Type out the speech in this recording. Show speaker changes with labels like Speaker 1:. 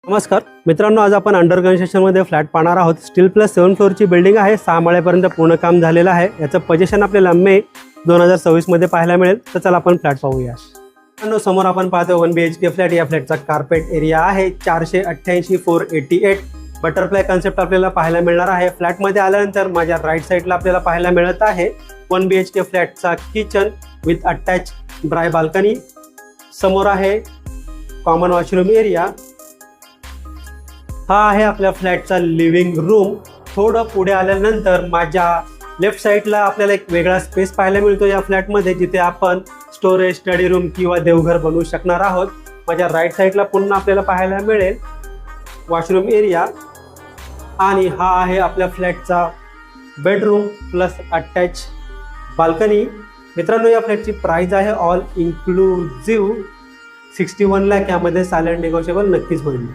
Speaker 1: नमस्कार मित्रांनो, आज आपण अंडर कन्स्ट्रक्शनमध्ये फ्लॅट पाहणार आहोत। स्टील प्लस 7 फ्लोअरची बिल्डिंग आहे। 6 माळ्यापर्यंत पूर्ण काम झालेलं आहे। याचं पोझिशन आपल्याला मे 2024 मध्ये पाहायला मिळेल। तर चला आपण फ्लॅट पाहूया। मित्रांनो, समोर आपण पाहतो 1 BHK फ्लॅट। या फ्लॅटचा कार्पेट एरिया आहे 488/488। बटरफ्लाय कन्सेप्ट आपल्याला पाहायला मिळणार आहे। फ्लॅटमध्ये आल्यानंतर माझ्या राईट साईडला आपल्याला पाहायला मिळत आहे 1 BHK फ्लॅटचा kitchen with attach dry balcony. समोर आहे कॉमन वॉशरूम एरिया। हा आहे आपल्या फ्लॅटचा लिव्हिंग रूम। थोडं पुढे आल्यानंतर माझ्या लेफ्ट साईडला आपल्याला एक वेगळा स्पेस पाहायला मिळतो या फ्लॅटमध्ये, जिथे आपण स्टोरेज, स्टडी रूम किंवा देवघर बनवू शकणार आहोत। माझ्या राईट साईडला पुन्हा आपल्याला पाहायला मिळेल वॉशरूम एरिया आणि हा आहे आपल्या फ्लॅटचा बेडरूम प्लस अटॅच बाल्कनी। मित्रांनो, या फ्लॅटची प्राइस आहे ऑल इन्क्लुझिव्ह 61 लाख। यामध्ये सायलेंट निगोशिएबल नक्कीच होईल।